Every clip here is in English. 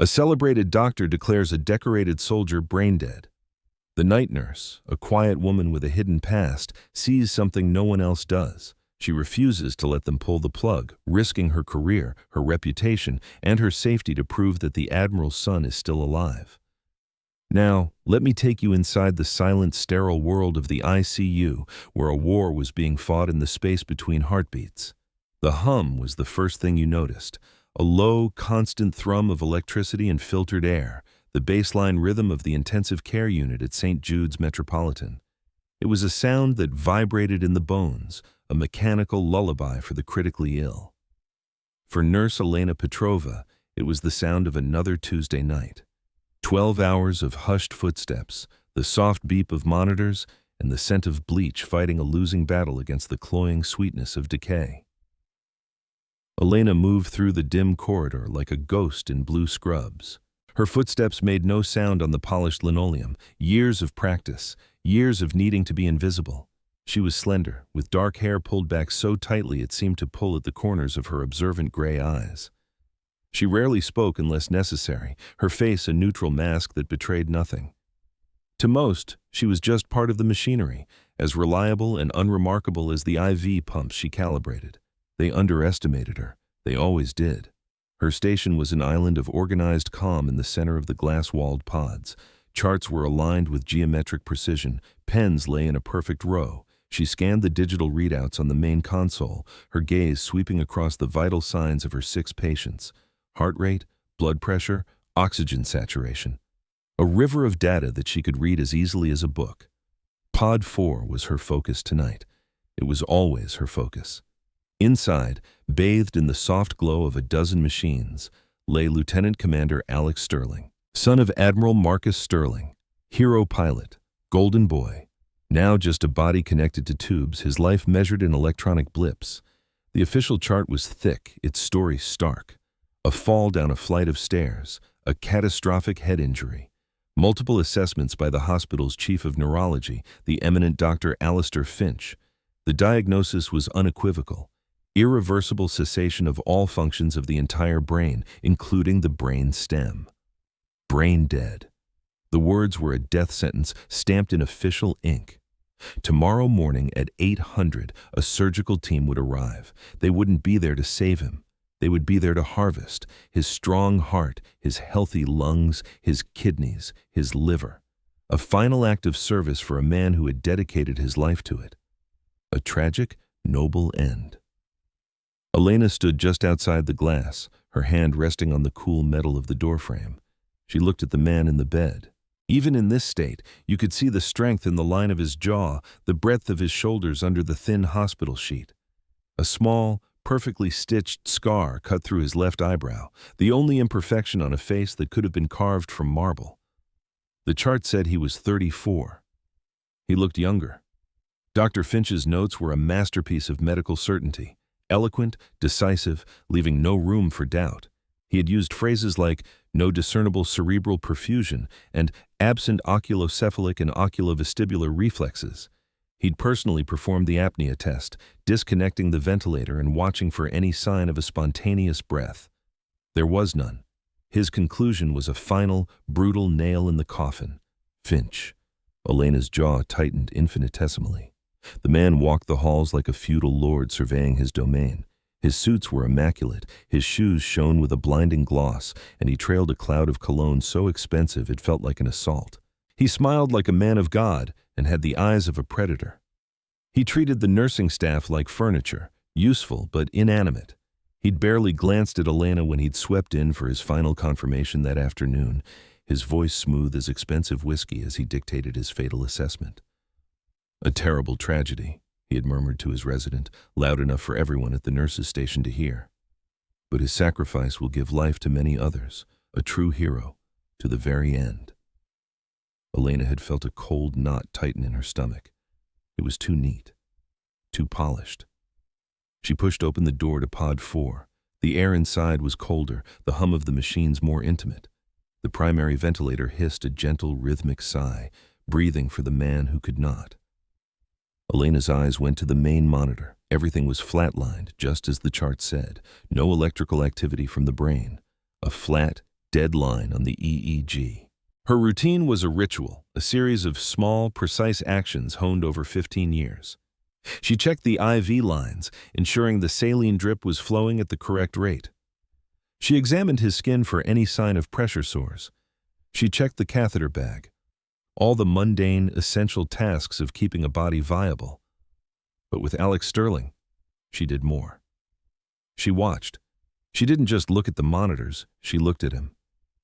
A celebrated doctor declares a decorated soldier brain dead. The night nurse, a quiet woman with a hidden past, sees something no one else does. She refuses to let them pull the plug, risking her career, her reputation, and her safety to prove that the Admiral's son is still alive. Now, let me take you inside the silent, sterile world of the ICU, where a war was being fought in the space between heartbeats. The hum was the first thing you noticed, a low, constant thrum of electricity and filtered air, the baseline rhythm of the intensive care unit at St. Jude's Metropolitan. It was a sound that vibrated in the bones, a mechanical lullaby for the critically ill. For Nurse Elena Petrova, it was the sound of another Tuesday night. 12 hours of hushed footsteps, the soft beep of monitors, and the scent of bleach fighting a losing battle against the cloying sweetness of decay. Elena moved through the dim corridor like a ghost in blue scrubs. Her footsteps made no sound on the polished linoleum, years of practice, years of needing to be invisible. She was slender, with dark hair pulled back so tightly it seemed to pull at the corners of her observant gray eyes. She rarely spoke unless necessary, her face a neutral mask that betrayed nothing. To most, she was just part of the machinery, as reliable and unremarkable as the IV pumps she calibrated. They underestimated her. They always did. Her station was an island of organized calm in the center of the glass-walled pods. Charts were aligned with geometric precision. Pens lay in a perfect row. She scanned the digital readouts on the main console, her gaze sweeping across the vital signs of her 6 patients. Heart rate, blood pressure, oxygen saturation. A river of data that she could read as easily as a book. Pod 4 was her focus tonight. It was always her focus. Inside, bathed in the soft glow of a dozen machines, lay Lieutenant Commander Alex Sterling, son of Admiral Marcus Sterling, hero pilot, golden boy. Now just a body connected to tubes, his life measured in electronic blips. The official chart was thick, its story stark. A fall down a flight of stairs, a catastrophic head injury. Multiple assessments by the hospital's chief of neurology, the eminent Dr. Alistair Finch. The diagnosis was unequivocal. Irreversible cessation of all functions of the entire brain, including the brain stem. Brain dead. The words were a death sentence stamped in official ink. Tomorrow morning at 800, a surgical team would arrive. They wouldn't be there to save him. They would be there to harvest his strong heart, his healthy lungs, his kidneys, his liver. A final act of service for a man who had dedicated his life to it. A tragic, noble end. Elena stood just outside the glass, her hand resting on the cool metal of the doorframe. She looked at the man in the bed. Even in this state, you could see the strength in the line of his jaw, the breadth of his shoulders under the thin hospital sheet. A small, perfectly stitched scar cut through his left eyebrow, the only imperfection on a face that could have been carved from marble. The chart said he was 34. He looked younger. Dr. Finch's notes were a masterpiece of medical certainty, eloquent, decisive, leaving no room for doubt. He had used phrases like no discernible cerebral perfusion and absent oculocephalic and oculovestibular reflexes. He'd personally performed the apnea test, disconnecting the ventilator and watching for any sign of a spontaneous breath. There was none. His conclusion was a final, brutal nail in the coffin. Finch. Elena's jaw tightened infinitesimally. The man walked the halls like a feudal lord surveying his domain. His suits were immaculate, his shoes shone with a blinding gloss, and he trailed a cloud of cologne so expensive it felt like an assault. He smiled like a man of God and had the eyes of a predator. He treated the nursing staff like furniture, useful but inanimate. He'd barely glanced at Elena when he'd swept in for his final confirmation that afternoon, his voice smooth as expensive whiskey as he dictated his fatal assessment. A terrible tragedy, he had murmured to his resident, loud enough for everyone at the nurse's station to hear. But his sacrifice will give life to many others, a true hero, to the very end. Elena had felt a cold knot tighten in her stomach. It was too neat, too polished. She pushed open the door to Pod 4. The air inside was colder, the hum of the machines more intimate. The primary ventilator hissed a gentle, rhythmic sigh, breathing for the man who could not. Elena's eyes went to the main monitor. Everything was flatlined, just as the chart said. No electrical activity from the brain. A flat, dead line on the EEG. Her routine was a ritual, a series of small, precise actions honed over 15 years. She checked the IV lines, ensuring the saline drip was flowing at the correct rate. She examined his skin for any sign of pressure sores. She checked the catheter bag, all the mundane, essential tasks of keeping a body viable. But with Alex Sterling, she did more. She watched. She didn't just look at the monitors, she looked at him.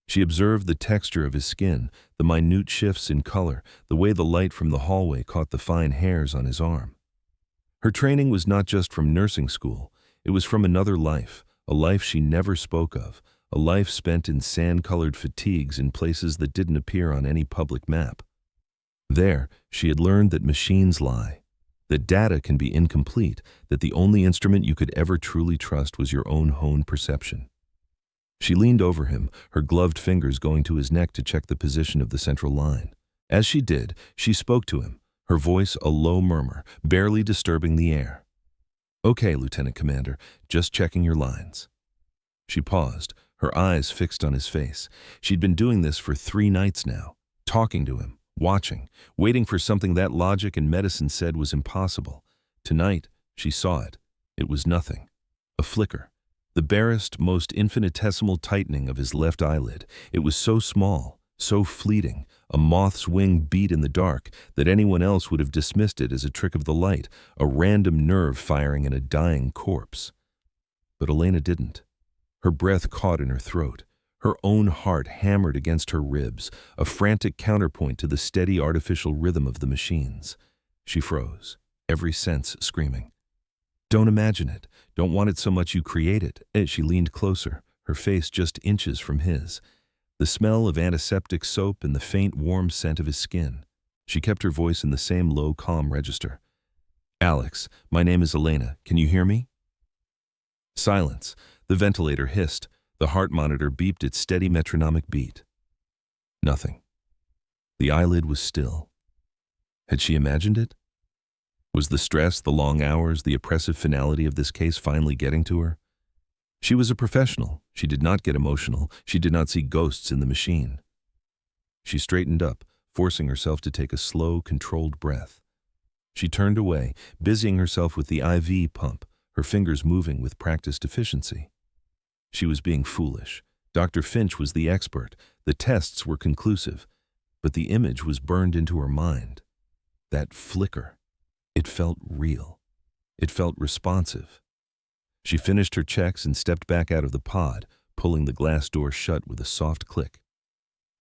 She observed the texture of his skin, the minute shifts in color, the way the light from the hallway caught the fine hairs on his arm. Her training was not just from nursing school, it was from another life, a life she never spoke of, a life spent in sand-colored fatigues in places that didn't appear on any public map. There, she had learned that machines lie, that data can be incomplete, that the only instrument you could ever truly trust was your own honed perception. She leaned over him, her gloved fingers going to his neck to check the position of the central line. As she did, she spoke to him, her voice a low murmur, barely disturbing the air. "Okay, Lieutenant Commander, just checking your lines." She paused, her eyes fixed on his face. She'd been doing this for 3 nights now, talking to him, watching, waiting for something that logic and medicine said was impossible. Tonight, she saw it. It was nothing. A flicker. The barest, most infinitesimal tightening of his left eyelid. It was so small, so fleeting, a moth's wing beat in the dark, that anyone else would have dismissed it as a trick of the light, a random nerve firing in a dying corpse. But Elena didn't. Her breath caught in her throat. Her own heart hammered against her ribs, a frantic counterpoint to the steady artificial rhythm of the machines. She froze, every sense screaming. "Don't imagine it. Don't want it so much you create it." As she leaned closer, her face just inches from his. The smell of antiseptic soap and the faint, warm scent of his skin. She kept her voice in the same low, calm register. "Alex, my name is Elena. Can you hear me?" Silence. The ventilator hissed. The heart monitor beeped its steady metronomic beat. Nothing. The eyelid was still. Had she imagined it? Was the stress, the long hours, the oppressive finality of this case finally getting to her? She was a professional. She did not get emotional. She did not see ghosts in the machine. She straightened up, forcing herself to take a slow, controlled breath. She turned away, busying herself with the IV pump, her fingers moving with practiced efficiency. She was being foolish. Dr. Finch was the expert. The tests were conclusive. But the image was burned into her mind. That flicker. It felt real. It felt responsive. She finished her checks and stepped back out of the pod, pulling the glass door shut with a soft click.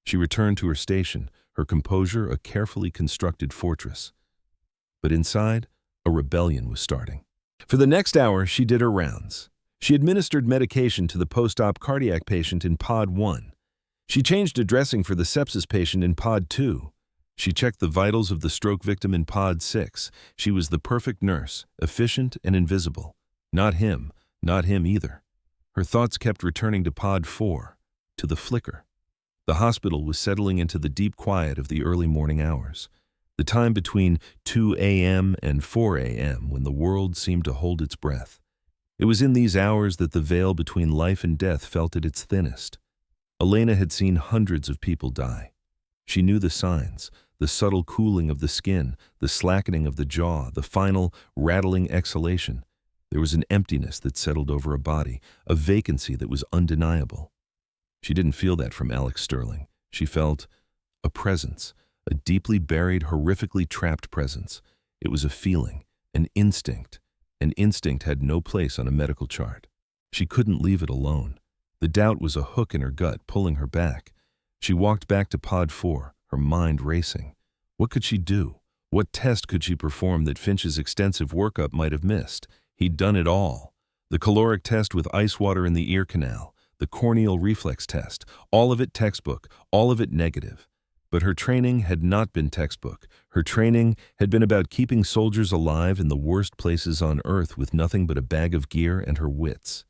She returned to her station, her composure a carefully constructed fortress. But inside, a rebellion was starting. For the next hour, she did her rounds. She administered medication to the post-op cardiac patient in Pod 1. She changed a dressing for the sepsis patient in Pod 2. She checked the vitals of the stroke victim in Pod 6. She was the perfect nurse, efficient and invisible. Not him either. Her thoughts kept returning to Pod 4, to the flicker. The hospital was settling into the deep quiet of the early morning hours, the time between 2 a.m. and 4 a.m. when the world seemed to hold its breath. It was in these hours that the veil between life and death felt at its thinnest. Elena had seen hundreds of people die. She knew the signs, the subtle cooling of the skin, the slackening of the jaw, the final, rattling exhalation. There was an emptiness that settled over a body, a vacancy that was undeniable. She didn't feel that from Alex Sterling. She felt a presence, a deeply buried, horrifically trapped presence. It was a feeling, an instinct. An instinct had no place on a medical chart. She couldn't leave it alone. The doubt was a hook in her gut, pulling her back. She walked back to Pod 4, her mind racing. What could she do? What test could she perform that Finch's extensive workup might have missed? He'd done it all. The caloric test with ice water in the ear canal, the corneal reflex test, all of it textbook, all of it negative. But her training had not been textbook. Her training had been about keeping soldiers alive in the worst places on Earth with nothing but a bag of gear and her wits.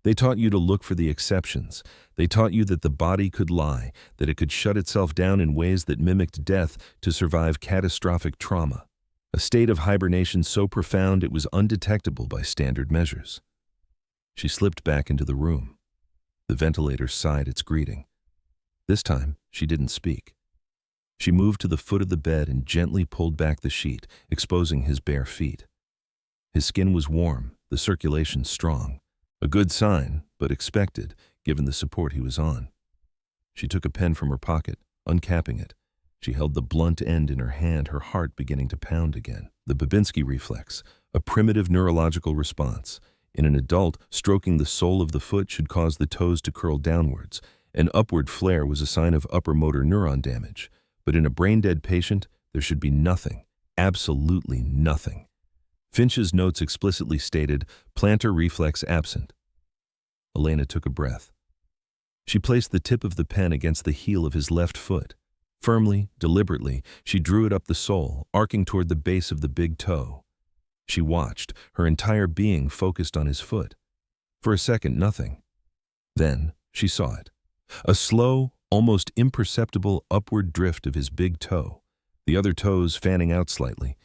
They taught you to look for the exceptions. They taught you that the body could lie, that it could shut itself down in ways that mimicked death to survive catastrophic trauma, a state of hibernation so profound it was undetectable by standard measures. She slipped back into the room. The ventilator sighed its greeting. This time, she didn't speak. She moved to the foot of the bed and gently pulled back the sheet, exposing his bare feet. His skin was warm, the circulation strong. A good sign, but expected, given the support he was on. She took a pen from her pocket, uncapping it. She held the blunt end in her hand, her heart beginning to pound again. The Babinski reflex, a primitive neurological response. In an adult, stroking the sole of the foot should cause the toes to curl downwards. An upward flare was a sign of upper motor neuron damage. But in a brain-dead patient, there should be nothing, absolutely nothing. Finch's notes explicitly stated, plantar reflex absent. Elena took a breath. She placed the tip of the pen against the heel of his left foot. Firmly, deliberately, she drew it up the sole, arcing toward the base of the big toe. She watched, her entire being focused on his foot. For a second, nothing. Then, she saw it. A slow, almost imperceptible upward drift of his big toe, the other toes fanning out slightly.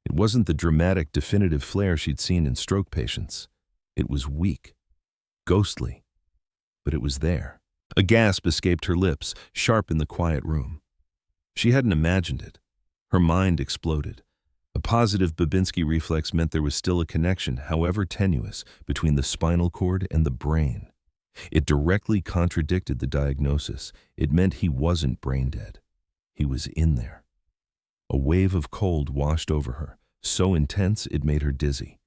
It wasn't the dramatic, definitive flare she'd seen in stroke patients. It was weak, ghostly, but it was there. A gasp escaped her lips, sharp in the quiet room. She hadn't imagined it. Her mind exploded. A positive Babinski reflex meant there was still a connection, however tenuous, between the spinal cord and the brain. It directly contradicted the diagnosis. It meant he wasn't brain dead. He was in there. A wave of cold washed over her, so intense it made her dizzy.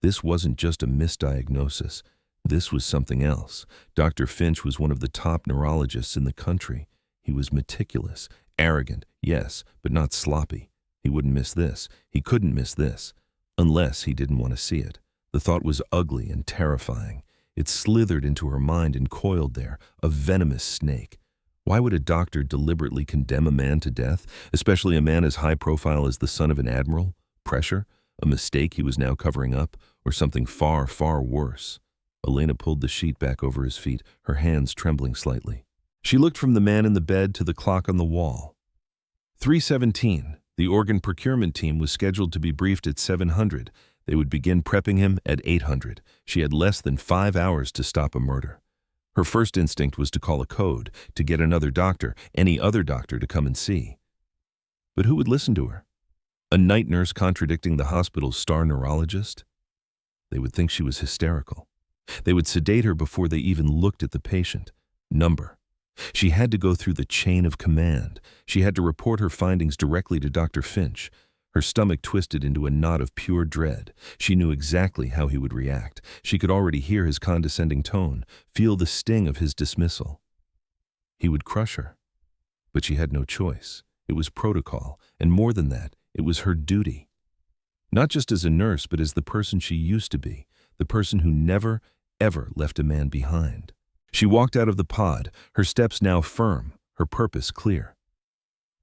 This wasn't just a misdiagnosis. This was something else. Dr. Finch was one of the top neurologists in the country. He was meticulous, arrogant, yes, but not sloppy. He wouldn't miss this. He couldn't miss this. Unless he didn't want to see it. The thought was ugly and terrifying. It slithered into her mind and coiled there, a venomous snake. Why would a doctor deliberately condemn a man to death, especially a man as high profile as the son of an admiral? Pressure? A mistake he was now covering up? Or something far, far worse? Elena pulled the sheet back over his feet, her hands trembling slightly. She looked from the man in the bed to the clock on the wall. 3:17. The organ procurement team was scheduled to be briefed at 700. They would begin prepping him at 800. She had less than 5 hours to stop a murder. Her first instinct was to call a code, to get another doctor, any other doctor, to come and see. But who would listen to her? A night nurse contradicting the hospital's star neurologist? They would think she was hysterical. They would sedate her before they even looked at the patient. Number. She had to go through the chain of command. She had to report her findings directly to Dr. Finch. Her stomach twisted into a knot of pure dread. She knew exactly how he would react. She could already hear his condescending tone, feel the sting of his dismissal. He would crush her. But she had no choice. It was protocol, and more than that, it was her duty. Not just as a nurse, but as the person she used to be, the person who never, ever left a man behind. She walked out of the pod, her steps now firm, her purpose clear.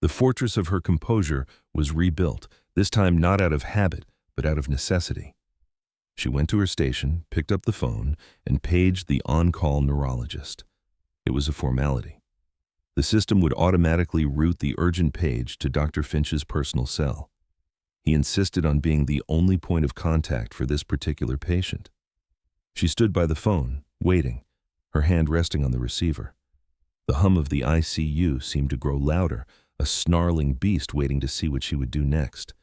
The fortress of her composure was rebuilt, this time not out of habit, but out of necessity. She went to her station, picked up the phone, and paged the on-call neurologist. It was a formality. The system would automatically route the urgent page to Dr. Finch's personal cell. He insisted on being the only point of contact for this particular patient. She stood by the phone, waiting, her hand resting on the receiver. The hum of the ICU seemed to grow louder, a snarling beast waiting to see what she would do next.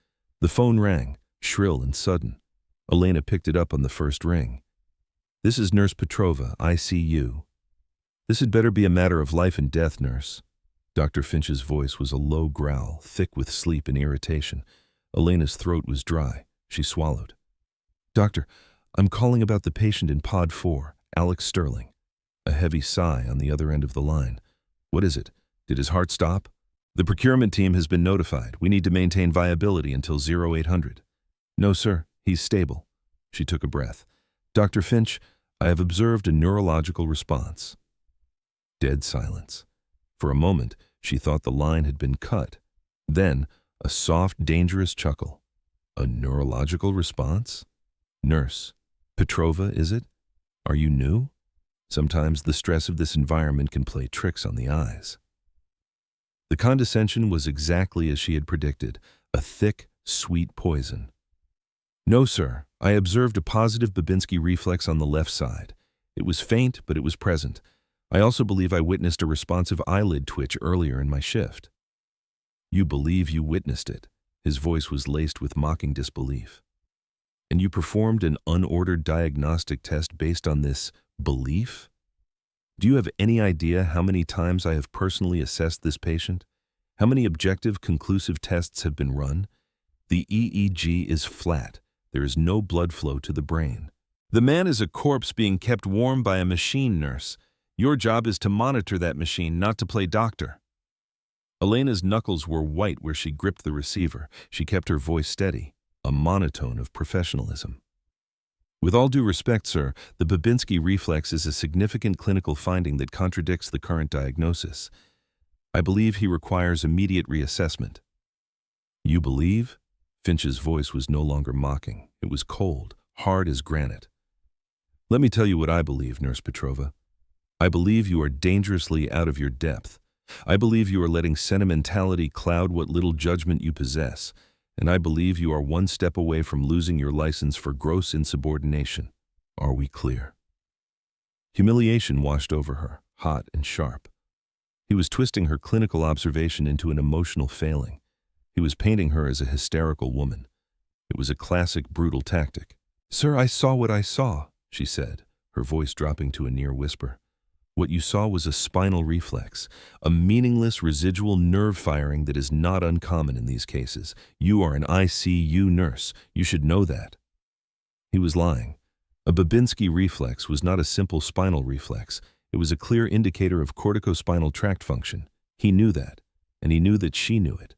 The phone rang, shrill and sudden. Elena picked it up on the first ring. "This is Nurse Petrova, ICU. This had better be a matter of life and death, nurse." Dr. Finch's voice was a low growl, thick with sleep and irritation. Elena's throat was dry. She swallowed. "Doctor, I'm calling about the patient in Pod 4, Alex Sterling." A heavy sigh on the other end of the line. "What is it? Did his heart stop?" "The procurement team has been notified. We need to maintain viability until 0800. "No, sir. He's stable." She took a breath. "Dr. Finch, I have observed a neurological response." Dead silence. For a moment, she thought the line had been cut. Then, a soft, dangerous chuckle. "A neurological response? Nurse. Petrova, is it? Are you new? Sometimes the stress of this environment can play tricks on the eyes." The condescension was exactly as she had predicted, a thick, sweet poison. "No, sir. I observed a positive Babinski reflex on the left side. It was faint, but it was present. I also believe I witnessed a responsive eyelid twitch earlier in my shift." "You believe you witnessed it?" His voice was laced with mocking disbelief. "And you performed an unordered diagnostic test based on this belief? Do you have any idea how many times I have personally assessed this patient? How many objective, conclusive tests have been run? The EEG is flat. There is no blood flow to the brain. The man is a corpse being kept warm by a machine, nurse. Your job is to monitor that machine, not to play doctor." Elena's knuckles were white where she gripped the receiver. She kept her voice steady, a monotone of professionalism. "With all due respect, sir, the Babinski reflex is a significant clinical finding that contradicts the current diagnosis. I believe he requires immediate reassessment." "You believe?" Finch's voice was no longer mocking. It was cold, hard as granite. "Let me tell you what I believe, Nurse Petrova. I believe you are dangerously out of your depth. I believe you are letting sentimentality cloud what little judgment you possess, and I believe you are one step away from losing your license for gross insubordination. Are we clear?" Humiliation washed over her, hot and sharp. He was twisting her clinical observation into an emotional failing. He was painting her as a hysterical woman. It was a classic, brutal tactic. "Sir, I saw what I saw," she said, her voice dropping to a near whisper. "What you saw was a spinal reflex, a meaningless residual nerve firing that is not uncommon in these cases. You are an ICU nurse. You should know that." He was lying. A Babinski reflex was not a simple spinal reflex. It was a clear indicator of corticospinal tract function. He knew that, and he knew that she knew it.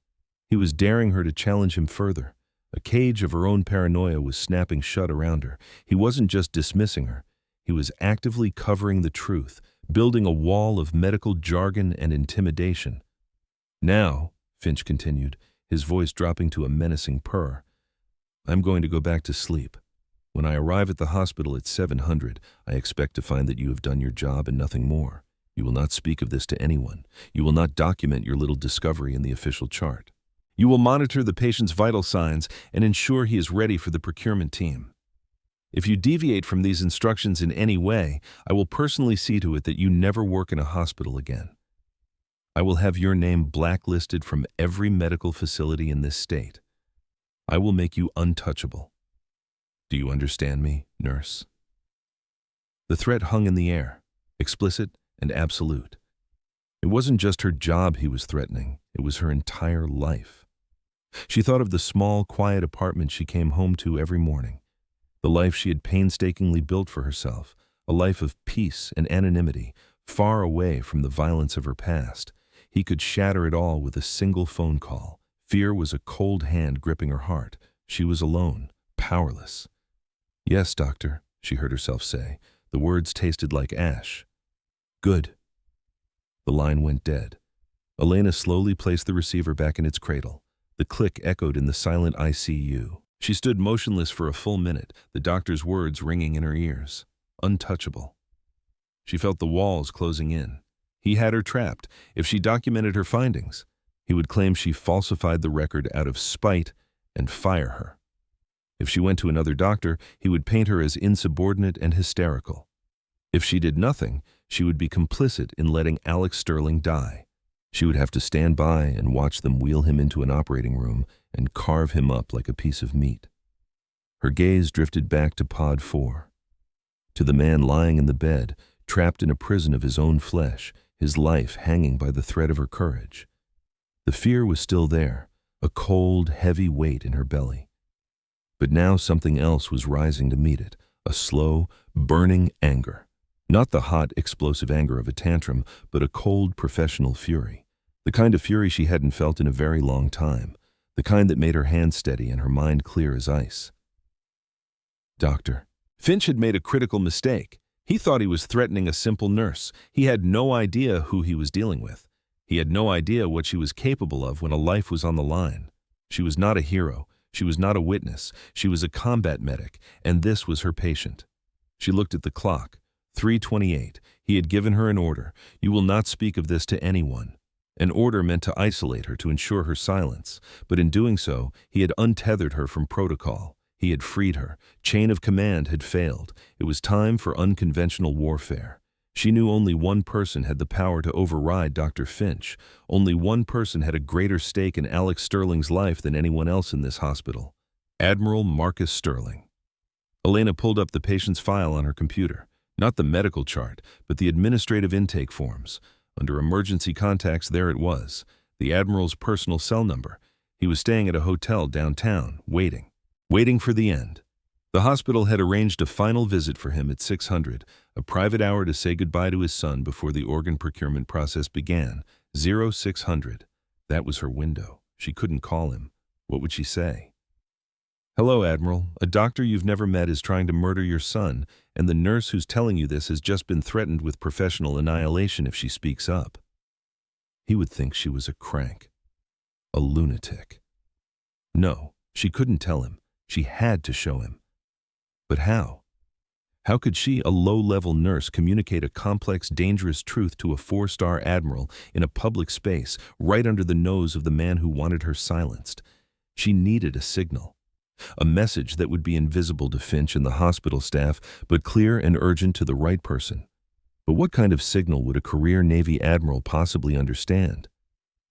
He was daring her to challenge him further. A cage of her own paranoia was snapping shut around her. He wasn't just dismissing her. He was actively covering the truth, building a wall of medical jargon and intimidation. "Now," Finch continued, his voice dropping to a menacing purr, "I'm going to go back to sleep. When I arrive at the hospital at 700, I expect to find that you have done your job and nothing more. You will not speak of this to anyone. You will not document your little discovery in the official chart. You will monitor the patient's vital signs and ensure he is ready for the procurement team. If you deviate from these instructions in any way, I will personally see to it that you never work in a hospital again. I will have your name blacklisted from every medical facility in this state. I will make you untouchable. Do you understand me, nurse?" The threat hung in the air, explicit and absolute. It wasn't just her job he was threatening, it was her entire life. She thought of the small, quiet apartment she came home to every morning, the life she had painstakingly built for herself, a life of peace and anonymity, far away from the violence of her past. He could shatter it all with a single phone call. Fear was a cold hand gripping her heart. She was alone, powerless. "Yes, doctor," she heard herself say. The words tasted like ash. "Good." The line went dead. Elena slowly placed the receiver back in its cradle. The click echoed in the silent ICU. She stood motionless for a full minute, the doctor's words ringing in her ears. Untouchable. She felt the walls closing in. He had her trapped. If she documented her findings, he would claim she falsified the record out of spite and fire her. If she went to another doctor, he would paint her as insubordinate and hysterical. If she did nothing, she would be complicit in letting Alex Sterling die. She would have to stand by and watch them wheel him into an operating room and carve him up like a piece of meat. Her gaze drifted back to Pod 4, to the man lying in the bed, trapped in a prison of his own flesh, his life hanging by the thread of her courage. The fear was still there, a cold, heavy weight in her belly. But now something else was rising to meet it, a slow, burning anger. Not the hot, explosive anger of a tantrum, but a cold, professional fury. The kind of fury she hadn't felt in a very long time. The kind that made her hands steady and her mind clear as ice. "Doctor." Finch had made a critical mistake. He thought he was threatening a simple nurse. He had no idea who he was dealing with. He had no idea what she was capable of when a life was on the line. She was not a hero. She was not a witness. She was a combat medic, and this was her patient. She looked at the clock. 3:28. He had given her an order. You will not speak of this to anyone. An order meant to isolate her, to ensure her silence. But in doing so, he had untethered her from protocol. He had freed her. Chain of command had failed. It was time for unconventional warfare. She knew only one person had the power to override Dr. Finch. Only one person had a greater stake in Alex Sterling's life than anyone else in this hospital. Admiral Marcus Sterling. Elena pulled up the patient's file on her computer. Not the medical chart, but the administrative intake forms. Under emergency contacts, there it was. The Admiral's personal cell number. He was staying at a hotel downtown, waiting for the end. The hospital had arranged a final visit for him at 600, a private hour to say goodbye to his son before the organ procurement process began. 0600. That was her window. She couldn't call him. What would she say? Hello, Admiral. A doctor you've never met is trying to murder your son, and the nurse who's telling you this has just been threatened with professional annihilation if she speaks up. He would think she was a crank. A lunatic. No, she couldn't tell him. She had to show him. But how? How could she, a low-level nurse, communicate a complex, dangerous truth to a 4-star admiral in a public space, right under the nose of the man who wanted her silenced? She needed a signal. A message that would be invisible to Finch and the hospital staff, but clear and urgent to the right person. But what kind of signal would a career Navy admiral possibly understand?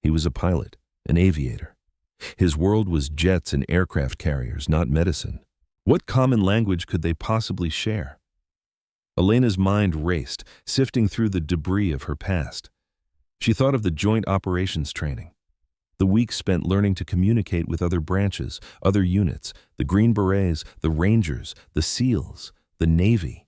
He was a pilot, an aviator. His world was jets and aircraft carriers, not medicine. What common language could they possibly share? Elena's mind raced, sifting through the debris of her past. She thought of the joint operations training. The weeks spent learning to communicate with other branches, other units, the Green Berets, the Rangers, the SEALs, the Navy.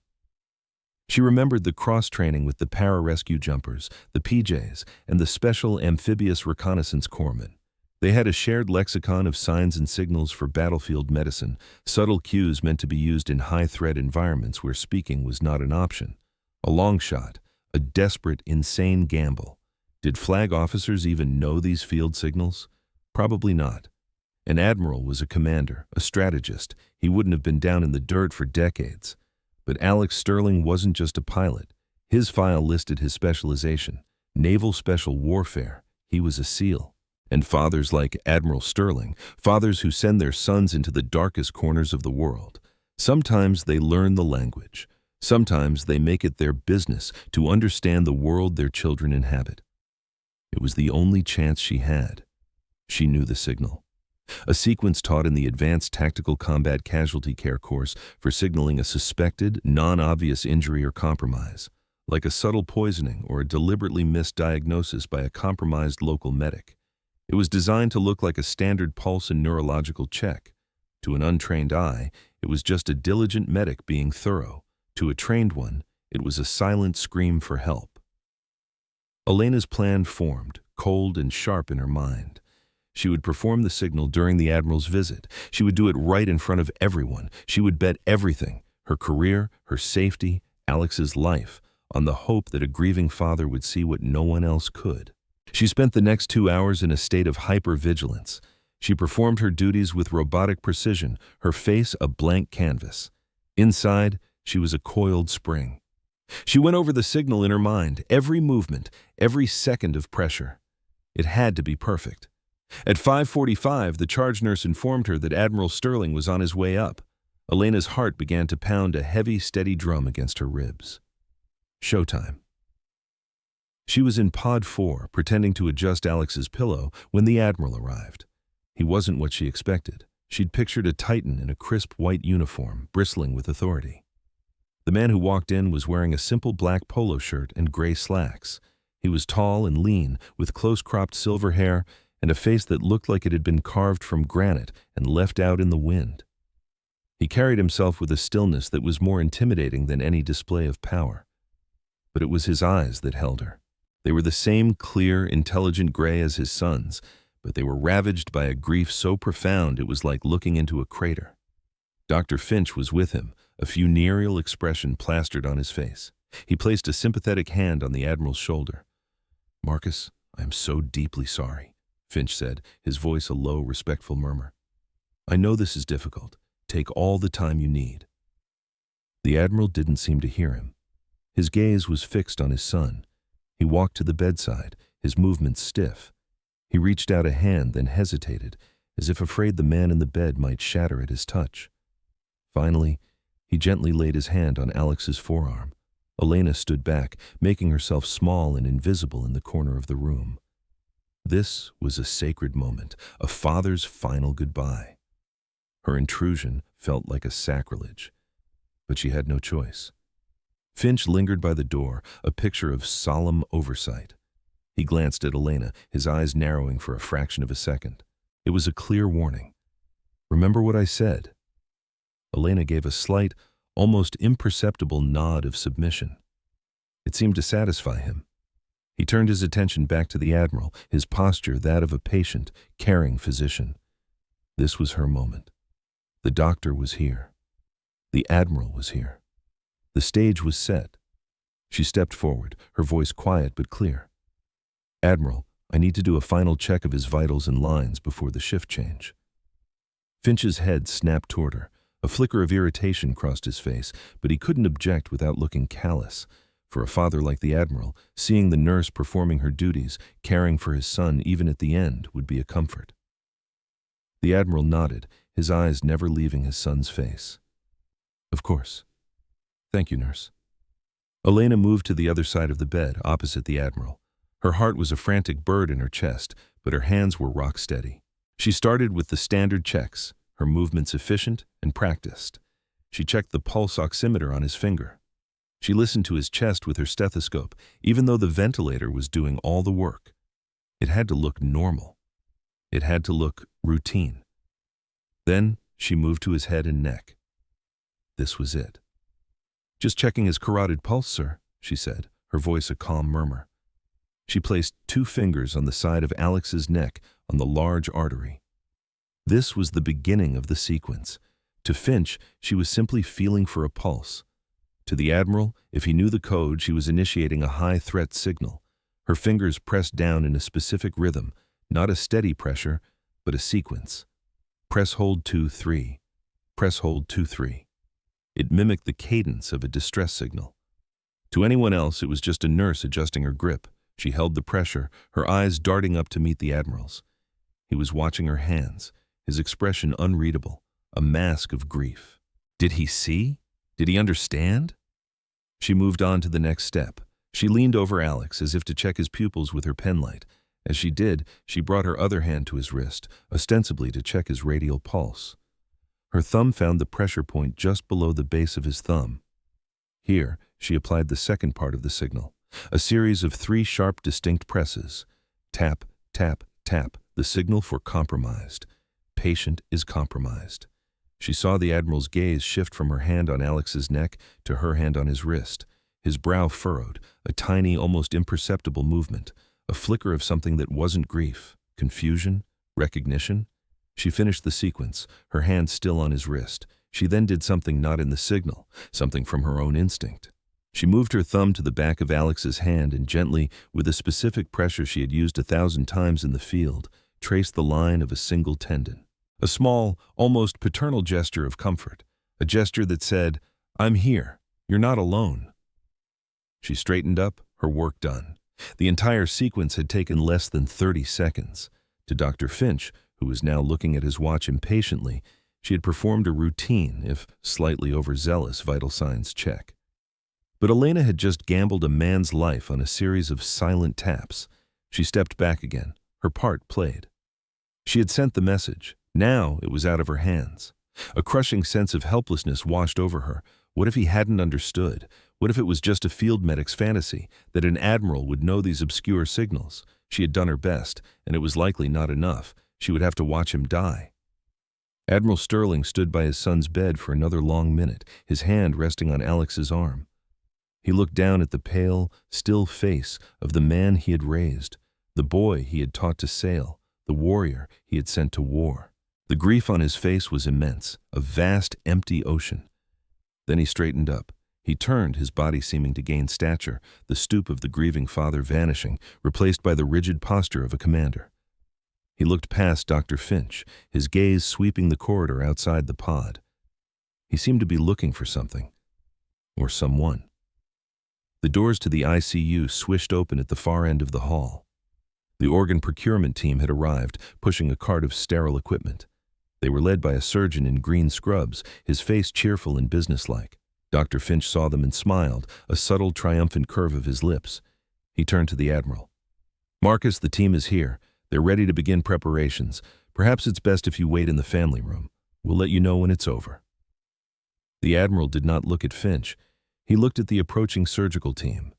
She remembered the cross-training with the pararescue jumpers, the PJs, and the Special Amphibious Reconnaissance Corpsmen. They had a shared lexicon of signs and signals for battlefield medicine, subtle cues meant to be used in high-threat environments where speaking was not an option. A long shot, a desperate, insane gamble. Did flag officers even know these field signals? Probably not. An admiral was a commander, a strategist. He wouldn't have been down in the dirt for decades. But Alex Sterling wasn't just a pilot. His file listed his specialization, naval special warfare. He was a SEAL. And fathers like Admiral Sterling, fathers who send their sons into the darkest corners of the world. Sometimes they learn the language. Sometimes they make it their business to understand the world their children inhabit. It was the only chance she had. She knew the signal. A sequence taught in the Advanced Tactical Combat Casualty Care course for signaling a suspected, non-obvious injury or compromise, like a subtle poisoning or a deliberately missed diagnosis by a compromised local medic. It was designed to look like a standard pulse and neurological check. To an untrained eye, it was just a diligent medic being thorough. To a trained one, it was a silent scream for help. Elena's plan formed, cold and sharp in her mind. She would perform the signal during the Admiral's visit. She would do it right in front of everyone. She would bet everything, her career, her safety, Alex's life, on the hope that a grieving father would see what no one else could. She spent the next 2 hours in a state of hypervigilance. She performed her duties with robotic precision, her face a blank canvas. Inside, she was a coiled spring. She went over the signal in her mind, every movement, every second of pressure. It had to be perfect. At 5:45, the charge nurse informed her that Admiral Sterling was on his way up. Elena's heart began to pound a heavy, steady drum against her ribs. Showtime. She was in Pod 4, pretending to adjust Alex's pillow, when the Admiral arrived. He wasn't what she expected. She'd pictured a Titan in a crisp white uniform, bristling with authority. The man who walked in was wearing a simple black polo shirt and gray slacks. He was tall and lean, with close-cropped silver hair and a face that looked like it had been carved from granite and left out in the wind. He carried himself with a stillness that was more intimidating than any display of power. But it was his eyes that held her. They were the same clear, intelligent gray as his son's, but they were ravaged by a grief so profound it was like looking into a crater. Dr. Finch was with him, a funereal expression plastered on his face. He placed a sympathetic hand on the Admiral's shoulder. "Marcus, I am so deeply sorry," Finch said, his voice a low, respectful murmur. "I know this is difficult. Take all the time you need." The Admiral didn't seem to hear him. His gaze was fixed on his son. He walked to the bedside, his movements stiff. He reached out a hand, then hesitated, as if afraid the man in the bed might shatter at his touch. Finally, he gently laid his hand on Alex's forearm, Elena stood back, making herself small and invisible in the corner of the room. This was a sacred moment, a father's final goodbye. Her intrusion felt like a sacrilege, but she had no choice. Finch lingered by the door, a picture of solemn oversight. He glanced at Elena, his eyes narrowing for a fraction of a second. It was a clear warning. "Remember what I said?" Elena gave a slight, almost imperceptible nod of submission. It seemed to satisfy him. He turned his attention back to the Admiral, his posture that of a patient, caring physician. This was her moment. The doctor was here. The Admiral was here. The stage was set. She stepped forward, her voice quiet but clear. "Admiral, I need to do a final check of his vitals and lines before the shift change." Finch's head snapped toward her. A flicker of irritation crossed his face, but he couldn't object without looking callous. For a father like the Admiral, seeing the nurse performing her duties, caring for his son even at the end, would be a comfort. The Admiral nodded, his eyes never leaving his son's face. "Of course. Thank you, nurse." Elena moved to the other side of the bed, opposite the Admiral. Her heart was a frantic bird in her chest, but her hands were rock steady. She started with the standard checks, her movements efficient and practiced. She checked the pulse oximeter on his finger. She listened to his chest with her stethoscope, even though the ventilator was doing all the work. It had to look normal. It had to look routine. Then she moved to his head and neck. This was it. "Just checking his carotid pulse, sir," she said, her voice a calm murmur. She placed 2 fingers on the side of Alex's neck on the large artery. This was the beginning of the sequence. To Finch, she was simply feeling for a pulse. To the Admiral, if he knew the code, she was initiating a high-threat signal. Her fingers pressed down in a specific rhythm, not a steady pressure, but a sequence. Press hold 2, 3. Press hold 2, 3. It mimicked the cadence of a distress signal. To anyone else, it was just a nurse adjusting her grip. She held the pressure, her eyes darting up to meet the Admiral's. He was watching her hands, his expression unreadable, a mask of grief. Did he see? Did he understand? She moved on to the next step. She leaned over Alex as if to check his pupils with her penlight. As she did, she brought her other hand to his wrist, ostensibly to check his radial pulse. Her thumb found the pressure point just below the base of his thumb. Here, she applied the second part of the signal, a series of 3 sharp, distinct presses. Tap, tap, tap, the signal for compromised. Patient is compromised. She saw the Admiral's gaze shift from her hand on Alex's neck to her hand on his wrist. His brow furrowed, a tiny, almost imperceptible movement, a flicker of something that wasn't grief, confusion, recognition. She finished the sequence, her hand still on his wrist. She then did something not in the signal, something from her own instinct. She moved her thumb to the back of Alex's hand and gently, with a specific pressure she had used 1,000 times in the field, traced the line of a single tendon. A small, almost paternal gesture of comfort, a gesture that said, "I'm here, you're not alone." She straightened up, her work done. The entire sequence had taken less than 30 seconds. To Dr. Finch, who was now looking at his watch impatiently, she had performed a routine, if slightly overzealous, vital signs check. But Elena had just gambled a man's life on a series of silent taps. She stepped back again, her part played. She had sent the message. Now it was out of her hands. A crushing sense of helplessness washed over her. What if he hadn't understood? What if it was just a field medic's fantasy, that an Admiral would know these obscure signals? She had done her best, and it was likely not enough. She would have to watch him die. Admiral Sterling stood by his son's bed for another long minute, his hand resting on Alex's arm. He looked down at the pale, still face of the man he had raised, the boy he had taught to sail, the warrior he had sent to war. The grief on his face was immense, a vast, empty ocean. Then he straightened up. He turned, his body seeming to gain stature, the stoop of the grieving father vanishing, replaced by the rigid posture of a commander. He looked past Dr. Finch, his gaze sweeping the corridor outside the pod. He seemed to be looking for something, or someone. The doors to the ICU swished open at the far end of the hall. The organ procurement team had arrived, pushing a cart of sterile equipment. They were led by a surgeon in green scrubs, his face cheerful and businesslike. Dr. Finch saw them and smiled, a subtle, triumphant curve of his lips. He turned to the Admiral. "Marcus, the team is here. They're ready to begin preparations. Perhaps it's best if you wait in the family room. We'll let you know when it's over." The Admiral did not look at Finch. He looked at the approaching surgical team.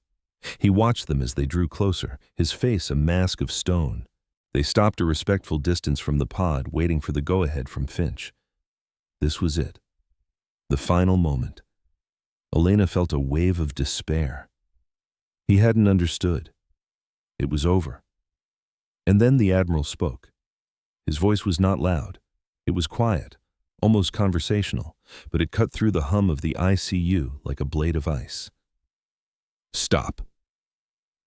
He watched them as they drew closer, his face a mask of stone. They stopped a respectful distance from the pod, waiting for the go-ahead from Finch. This was it. The final moment. Elena felt a wave of despair. He hadn't understood. It was over. And then the Admiral spoke. His voice was not loud. It was quiet, almost conversational, but it cut through the hum of the ICU like a blade of ice. "Stop."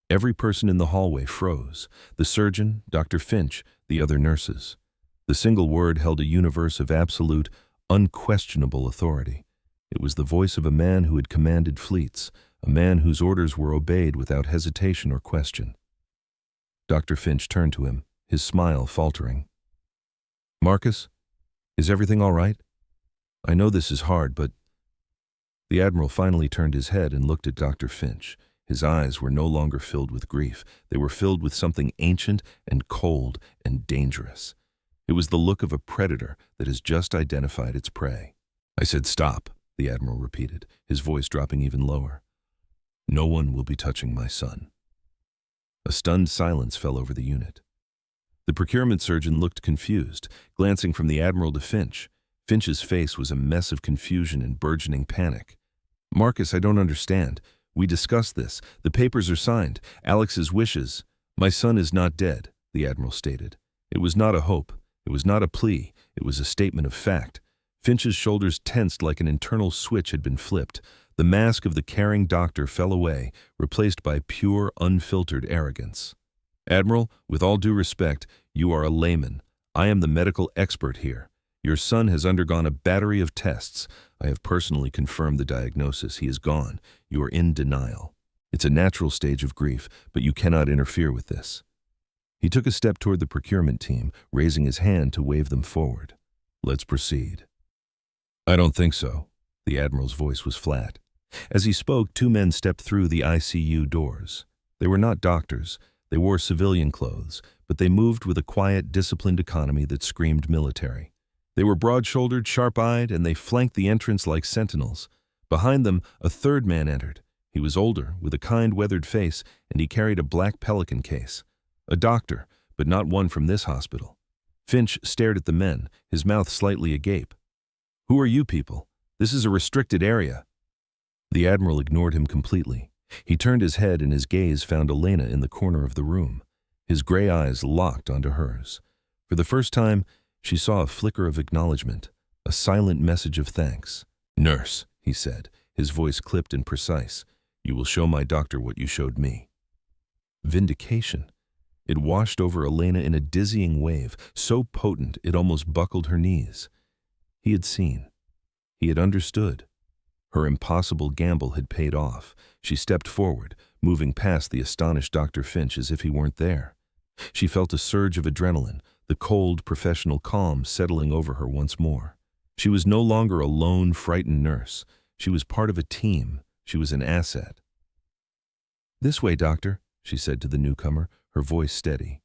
Every person in the hallway froze. The surgeon, Dr. Finch, the other nurses. The single word held a universe of absolute, unquestionable authority. It was the voice of a man who had commanded fleets, a man whose orders were obeyed without hesitation or question. Dr. Finch turned to him, his smile faltering. "Marcus, is everything all right? I know this is hard, but—" The Admiral finally turned his head and looked at Dr. Finch. His eyes were no longer filled with grief. They were filled with something ancient and cold and dangerous. It was the look of a predator that has just identified its prey. "I said stop," the Admiral repeated, his voice dropping even lower. "No one will be touching my son." A stunned silence fell over the unit. The procurement surgeon looked confused, glancing from the Admiral to Finch. Finch's face was a mess of confusion and burgeoning panic. "Marcus, I don't understand. We discussed this. The papers are signed. Alex's wishes." "My son is not dead," the Admiral stated. It was not a hope. It was not a plea. It was a statement of fact. Finch's shoulders tensed like an internal switch had been flipped. The mask of the caring doctor fell away, replaced by pure, unfiltered arrogance. "Admiral, with all due respect, you are a layman. I am the medical expert here. Your son has undergone a battery of tests. I have personally confirmed the diagnosis. He is gone. You are in denial. It's a natural stage of grief, but you cannot interfere with this." He took a step toward the procurement team, raising his hand to wave them forward. "Let's proceed." "I don't think so." The Admiral's voice was flat. As he spoke, two men stepped through the ICU doors. They were not doctors. They wore civilian clothes, but they moved with a quiet, disciplined economy that screamed military. They were broad-shouldered, sharp-eyed, and they flanked the entrance like sentinels. Behind them, a third man entered. He was older, with a kind, weathered face, and he carried a black Pelican case. A doctor, but not one from this hospital. Finch stared at the men, his mouth slightly agape. "Who are you people? This is a restricted area." The Admiral ignored him completely. He turned his head and his gaze found Elena in the corner of the room. His gray eyes locked onto hers. For the first time, she saw a flicker of acknowledgement, a silent message of thanks. "Nurse," he said, his voice clipped and precise, "you will show my doctor what you showed me." Vindication. It washed over Elena in a dizzying wave, so potent it almost buckled her knees. He had seen. He had understood. Her impossible gamble had paid off. She stepped forward, moving past the astonished Dr. Finch as if he weren't there. She felt a surge of adrenaline, the cold, professional calm settling over her once more. She was no longer a lone, frightened nurse. She was part of a team. She was an asset. "This way, doctor," she said to the newcomer, her voice steady.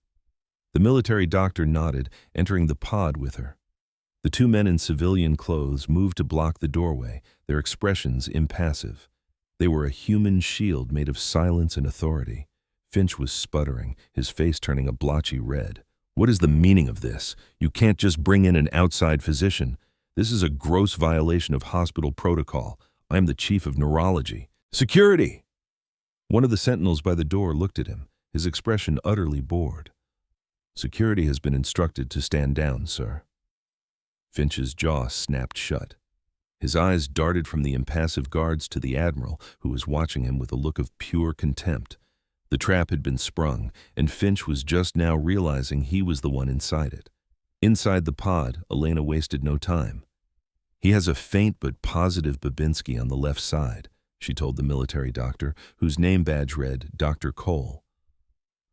The military doctor nodded, entering the pod with her. The two men in civilian clothes moved to block the doorway, their expressions impassive. They were a human shield made of silence and authority. Finch was sputtering, his face turning a blotchy red. "What is the meaning of this? You can't just bring in an outside physician. This is a gross violation of hospital protocol. I am the chief of neurology." "Security!" One of the sentinels by the door looked at him, his expression utterly bored. "Security has been instructed to stand down, sir." Finch's jaw snapped shut. His eyes darted from the impassive guards to the Admiral, who was watching him with a look of pure contempt. The trap had been sprung, and Finch was just now realizing he was the one inside it. Inside the pod, Elena wasted no time. "He has a faint but positive Babinski on the left side," she told the military doctor, whose name badge read Dr. Cole.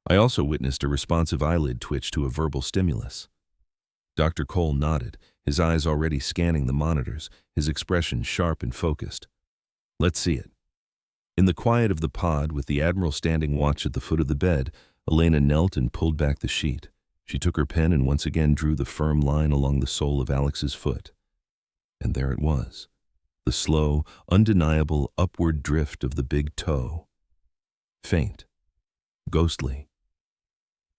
"I also witnessed a responsive eyelid twitch to a verbal stimulus." Dr. Cole nodded, his eyes already scanning the monitors, his expression sharp and focused. Let's see it. In the quiet of the pod, with the Admiral standing watch at the foot of the bed, Elena knelt and pulled back the sheet. She took her pen and once again drew the firm line along the sole of Alex's foot. And there it was, the slow, undeniable upward drift of the big toe. Faint, ghostly.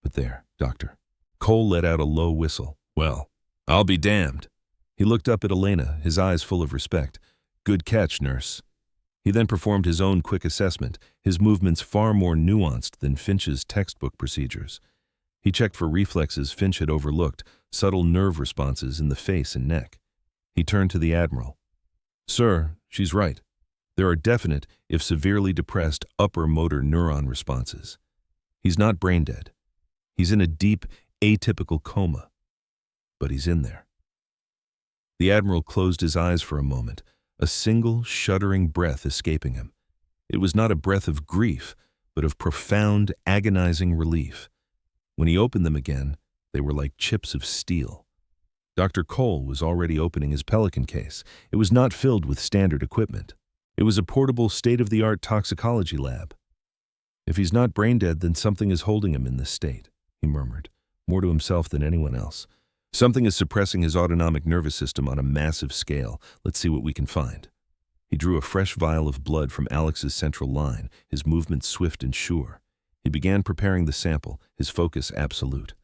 But there, Doctor. Cole let out a low whistle. Well, I'll be damned. He looked up at Elena, his eyes full of respect. Good catch, nurse. He then performed his own quick assessment, his movements far more nuanced than Finch's textbook procedures. He checked for reflexes Finch had overlooked, subtle nerve responses in the face and neck. He turned to the Admiral. Sir, she's right. There are definite, if severely depressed, upper motor neuron responses. He's not brain dead. He's in a deep, atypical coma. But he's in there. The Admiral closed his eyes for a moment, a single, shuddering breath escaping him. It was not a breath of grief, but of profound, agonizing relief. When he opened them again, they were like chips of steel. Dr. Cole was already opening his Pelican case. It was not filled with standard equipment. It was a portable, state-of-the-art toxicology lab. If he's not brain-dead, then something is holding him in this state, he murmured, more to himself than anyone else. Something is suppressing his autonomic nervous system on a massive scale. Let's see what we can find. He drew a fresh vial of blood from Alex's central line, his movements swift and sure. He began preparing the sample, his focus absolute.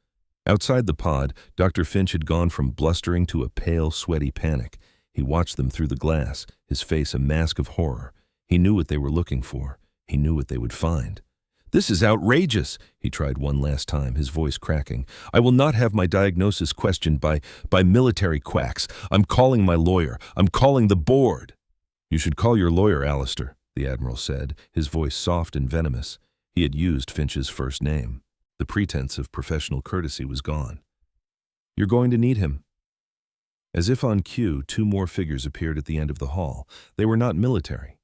Outside the pod, Dr. Finch had gone from blustering to a pale, sweaty panic. He watched them through the glass, his face a mask of horror. He knew what they were looking for. He knew what they would find. This is outrageous, he tried one last time, his voice cracking. I will not have my diagnosis questioned by military quacks. I'm calling my lawyer. I'm calling the board. You should call your lawyer, Alistair, the Admiral said, his voice soft and venomous. He had used Finch's first name. The pretense of professional courtesy was gone. You're going to need him. As if on cue, two more figures appeared at the end of the hall. They were not military.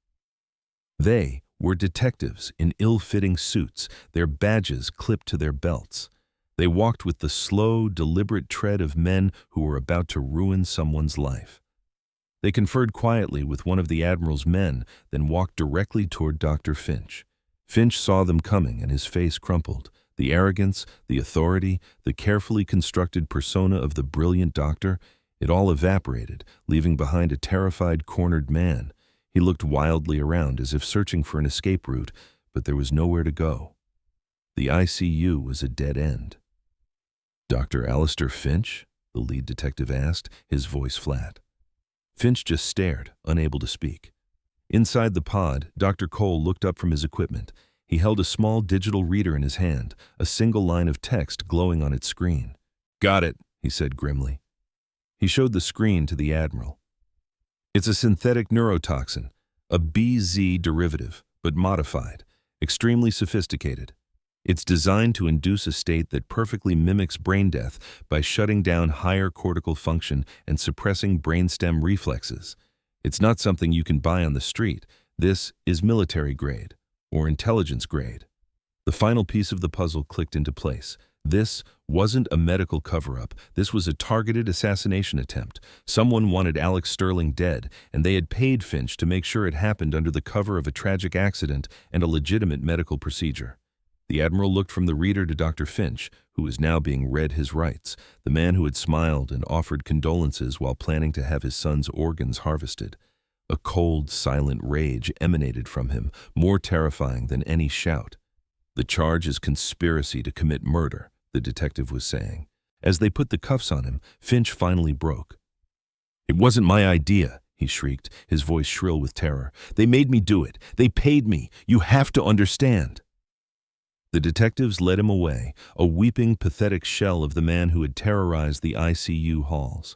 They were detectives in ill-fitting suits, their badges clipped to their belts. They walked with the slow, deliberate tread of men who were about to ruin someone's life. They conferred quietly with one of the Admiral's men, then walked directly toward Dr. Finch. Finch saw them coming and his face crumpled. The arrogance, the authority, the carefully constructed persona of the brilliant doctor, it all evaporated, leaving behind a terrified, cornered man. He looked wildly around as if searching for an escape route, but there was nowhere to go. The ICU was a dead end. Dr. Alistair Finch? The lead detective asked, his voice flat. Finch just stared, unable to speak. Inside the pod, Dr. Cole looked up from his equipment. He held a small digital reader in his hand, a single line of text glowing on its screen. Got it, he said grimly. He showed the screen to the Admiral. It's a synthetic neurotoxin, a BZ derivative, but modified, extremely sophisticated. It's designed to induce a state that perfectly mimics brain death by shutting down higher cortical function and suppressing brainstem reflexes. It's not something you can buy on the street. This is military grade, or intelligence grade. The final piece of the puzzle clicked into place. This wasn't a medical cover-up. This was a targeted assassination attempt. Someone wanted Alex Sterling dead, and they had paid Finch to make sure it happened under the cover of a tragic accident and a legitimate medical procedure. The Admiral looked from the reader to Dr. Finch, who was now being read his rights, the man who had smiled and offered condolences while planning to have his son's organs harvested. A cold, silent rage emanated from him, more terrifying than any shout. The charge is conspiracy to commit murder, the detective was saying. As they put the cuffs on him, Finch finally broke. It wasn't my idea, he shrieked, his voice shrill with terror. They made me do it. They paid me. You have to understand. The detectives led him away, a weeping, pathetic shell of the man who had terrorized the ICU halls.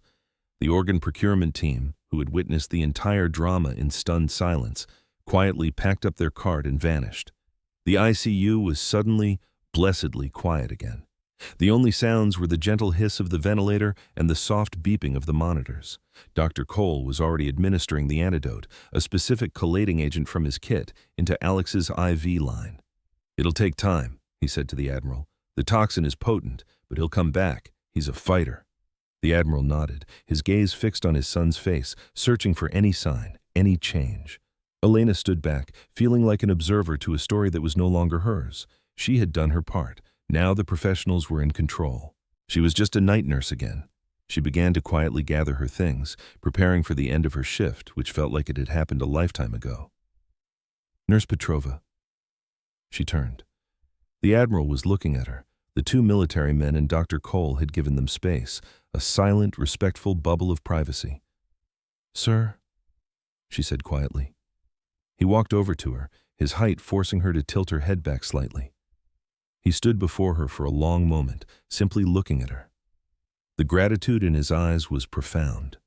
The organ procurement team, who had witnessed the entire drama in stunned silence, quietly packed up their cart and vanished. The ICU was suddenly, blessedly quiet again. The only sounds were the gentle hiss of the ventilator and the soft beeping of the monitors. Dr. Cole was already administering the antidote, a specific chelating agent from his kit, into Alex's IV line. It'll take time, he said to the Admiral. The toxin is potent, but he'll come back. He's a fighter. The Admiral nodded, his gaze fixed on his son's face, searching for any sign, any change. Elena stood back, feeling like an observer to a story that was no longer hers. She had done her part. Now the professionals were in control. She was just a night nurse again. She began to quietly gather her things, preparing for the end of her shift, which felt like it had happened a lifetime ago. "Nurse Petrova." She turned. The Admiral was looking at her. The two military men and Dr. Cole had given them space, a silent, respectful bubble of privacy. "Sir," she said quietly. He walked over to her, his height forcing her to tilt her head back slightly. He stood before her for a long moment, simply looking at her. The gratitude in his eyes was profound.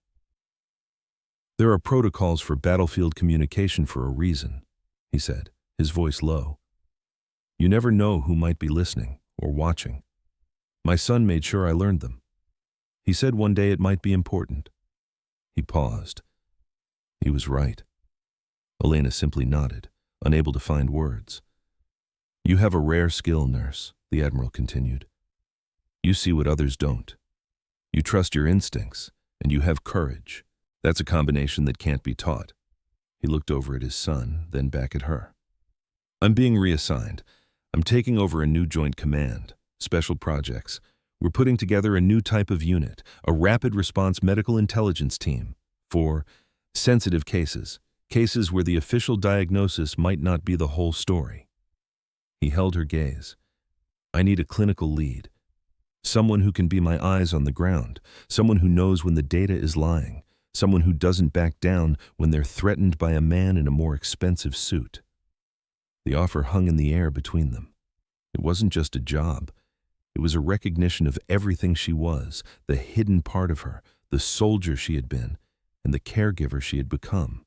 "There are protocols for battlefield communication for a reason," he said, his voice low. "You never know who might be listening or watching. My son made sure I learned them. He said one day it might be important." He paused. He was right. Elena simply nodded, unable to find words. "You have a rare skill, nurse," the Admiral continued. "You see what others don't. You trust your instincts, and you have courage. That's a combination that can't be taught." He looked over at his son, then back at her. "I'm being reassigned. I'm taking over a new joint command, special projects. We're putting together a new type of unit, a rapid response medical intelligence team, for sensitive cases, cases where the official diagnosis might not be the whole story." He held her gaze. "I need a clinical lead. Someone who can be my eyes on the ground, someone who knows when the data is lying, someone who doesn't back down when they're threatened by a man in a more expensive suit." The offer hung in the air between them. It wasn't just a job. It was a recognition of everything she was, the hidden part of her, the soldier she had been, and the caregiver she had become.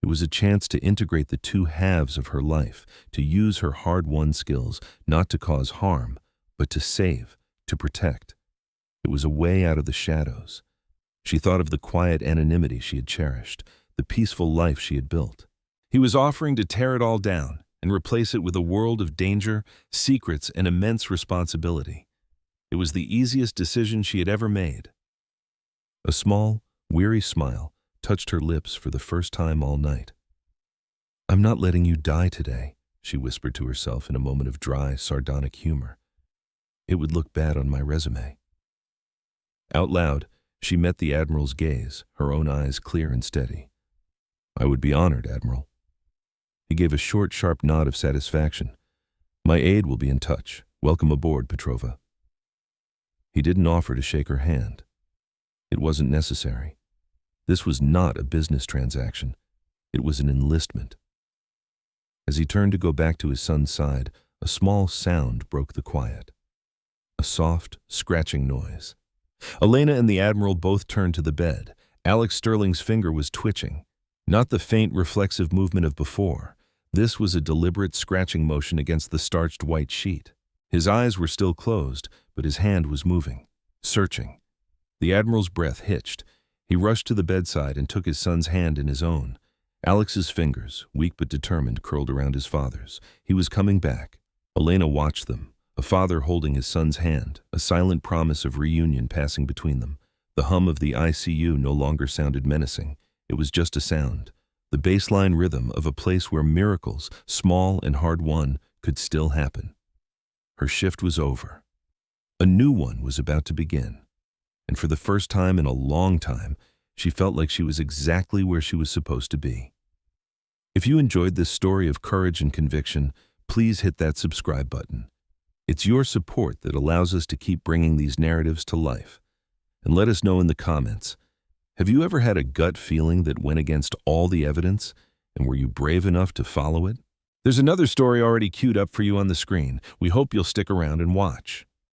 It was a chance to integrate the two halves of her life, to use her hard-won skills, not to cause harm, but to save, to protect. It was a way out of the shadows. She thought of the quiet anonymity she had cherished, the peaceful life she had built. He was offering to tear it all down and replace it with a world of danger, secrets, and immense responsibility. It was the easiest decision she had ever made. A small, weary smile touched her lips for the first time all night. "I'm not letting you die today," she whispered to herself in a moment of dry, sardonic humor. "It would look bad on my resume." Out loud, she met the Admiral's gaze, her own eyes clear and steady. "I would be honored, Admiral." He gave a short, sharp nod of satisfaction. "My aide will be in touch. Welcome aboard, Petrova." He didn't offer to shake her hand. It wasn't necessary. This was not a business transaction. It was an enlistment. As he turned to go back to his son's side, a small sound broke the quiet. A soft, scratching noise. Elena and the Admiral both turned to the bed. Alex Sterling's finger was twitching. Not the faint, reflexive movement of before. This was a deliberate scratching motion against the starched white sheet. His eyes were still closed, but his hand was moving, searching. The Admiral's breath hitched. He rushed to the bedside and took his son's hand in his own. Alex's fingers, weak but determined, curled around his father's. He was coming back. Elena watched them, a father holding his son's hand, a silent promise of reunion passing between them. The hum of the ICU no longer sounded menacing. It was just a sound, the baseline rhythm of a place where miracles, small and hard-won, could still happen. Her shift was over. A new one was about to begin. And for the first time in a long time, she felt like she was exactly where she was supposed to be. If you enjoyed this story of courage and conviction, please hit that subscribe button. It's your support that allows us to keep bringing these narratives to life. And let us know in the comments, have you ever had a gut feeling that went against all the evidence, and were you brave enough to follow it? There's another story already queued up for you on the screen. We hope you'll stick around and watch.